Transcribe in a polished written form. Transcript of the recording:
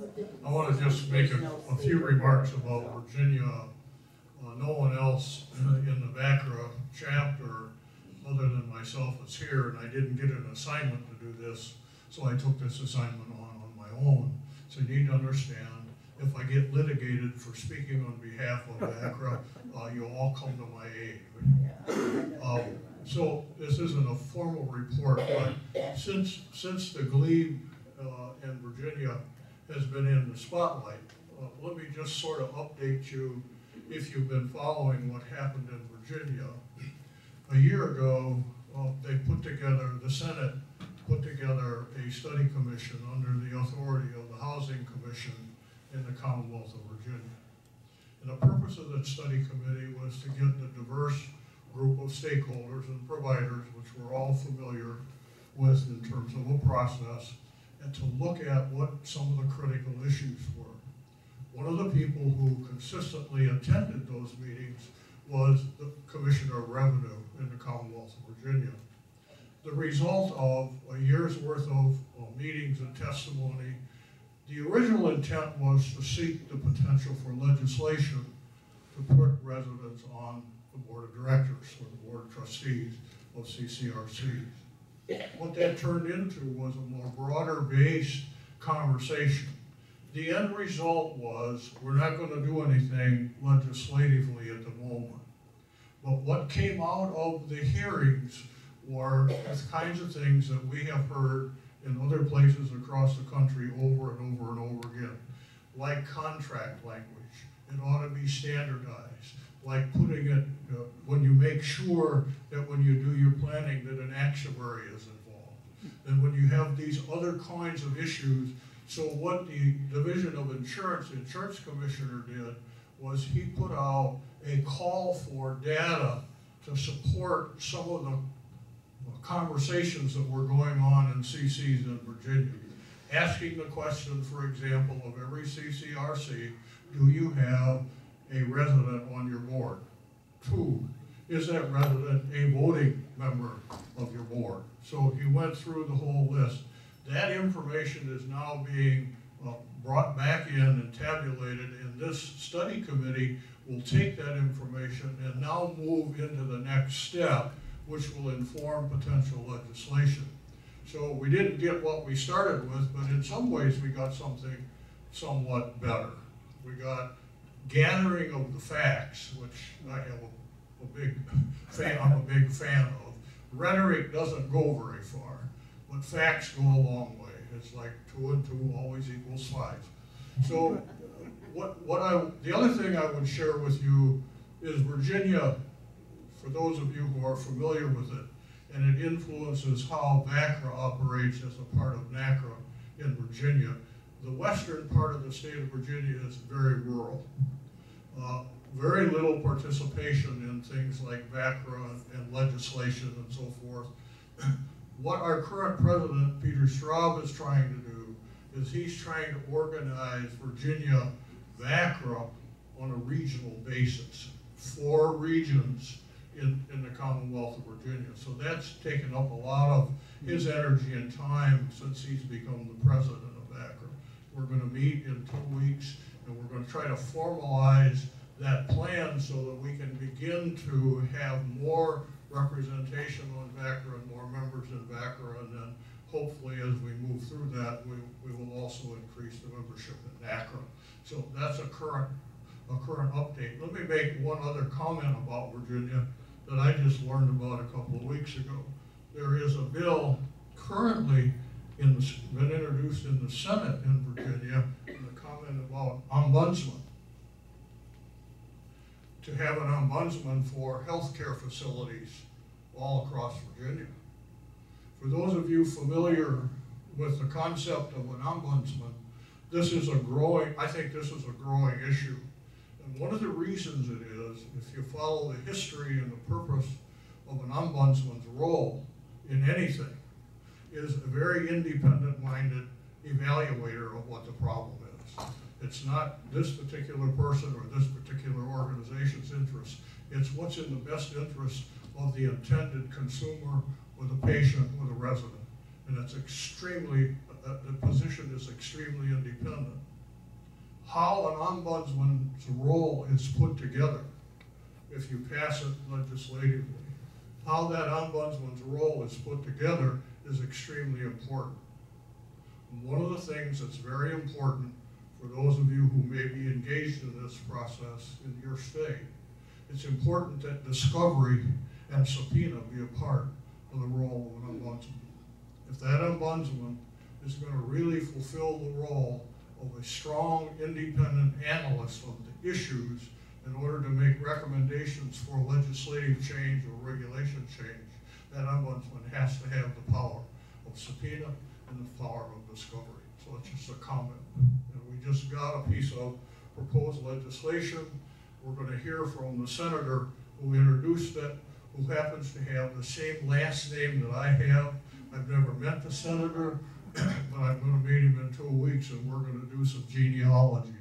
I want to just make a few remarks about Virginia. No one else in the NaCCRA chapter other than myself is here, and I didn't get an assignment to do this, so I took this assignment on my own. So you need to understand, if I get litigated for speaking on behalf of NaCCRA, you'll all come to my aid. So this isn't a formal report, but since the glebe in Virginia has been in the spotlight, let me just sort of update you if you've been following what happened in Virginia. A year ago, the Senate put together a study commission under the authority of the Housing Commission in the Commonwealth of Virginia. And the purpose of that study committee was to get the diverse group of stakeholders and providers, which we're all familiar with in terms of a process, and to look at what some of the critical issues were. One of the people who consistently attended those meetings was the Commissioner of Revenue in the Commonwealth of Virginia. The result of a year's worth of meetings and testimony, the original intent was to seek the potential for legislation to put residents on the board of directors or the board of trustees of CCRCs. What that turned into was a more broader based conversation. The end result was we're not going to do anything legislatively at the moment. But what came out of the hearings were the kinds of things that we have heard in other places across the country over and over and over again, like contract language. It ought to be standardized, like putting it, when you make sure that when you do your planning that an actuary is involved. And when you have these other kinds of issues, so what the Division of Insurance, the Insurance Commissioner did, was he put out a call for data to support some of the conversations that were going on in CCs in Virginia. Asking the question, for example, of every CCRC, do you have a resident on your board? 2, is that resident a voting member of your board? So he went through the whole list. That information is now being brought back in and tabulated, and this study committee will take that information and now move into the next step, which will inform potential legislation. So we didn't get what we started with, but in some ways we got something somewhat better. We got gathering of the facts, which I have a big fan, I'm a big fan of. Rhetoric doesn't go very far, but facts go a long way. It's like 2 and 2 always equals 5. So the other thing I would share with you is Virginia, for those of you who are familiar with it, and it influences how NaCCRA operates as a part of NaCCRA in Virginia. The western part of the state of Virginia is very rural. Very little participation in things like NaCCRA and legislation and so forth. What our current president, Peter Straub, is trying to do is he's trying to organize Virginia NaCCRA on a regional basis. 4 regions in the Commonwealth of Virginia. So that's taken up a lot of his energy and time since he's become the president of NaCCRA. We're going to meet in 2 weeks, and we're going to try to formalize that plan so that we can begin to have more representation on NaCCRA and more members in NaCCRA, and then hopefully as we move through that, we will also increase the membership in NaCCRA. So that's a current update. Let me make one other comment about Virginia that I just learned about a couple of weeks ago. There is a bill currently been introduced in the Senate in Virginia, and a comment about ombudsman. To have an ombudsman for healthcare facilities all across Virginia. For those of you familiar with the concept of an ombudsman, I think this is a growing issue. And one of the reasons it is, if you follow the history and the purpose of an ombudsman's role in anything, is a very independent-minded evaluator of what the problem is. It's not this particular person or this particular organization's interest. It's what's in the best interest of the intended consumer or the patient or the resident. And it's extremely the position is extremely independent. How an ombudsman's role is put together, if you pass it legislatively, how that ombudsman's role is put together is extremely important. And one of the things that's very important for those of you who may be engaged in this process in your state, it's important that discovery and subpoena be a part of the role of an ombudsman. If that ombudsman is going to really fulfill the role of a strong, independent analyst of the issues in order to make recommendations for legislative change or regulation change, that ombudsman has to have the power of subpoena and the power of discovery. So it's just a comment. And we just got a piece of proposed legislation. We're going to hear from the senator who introduced it, who happens to have the same last name that I have. I've never met the senator, but I'm going to meet him in 2 weeks, and we're going to do some genealogy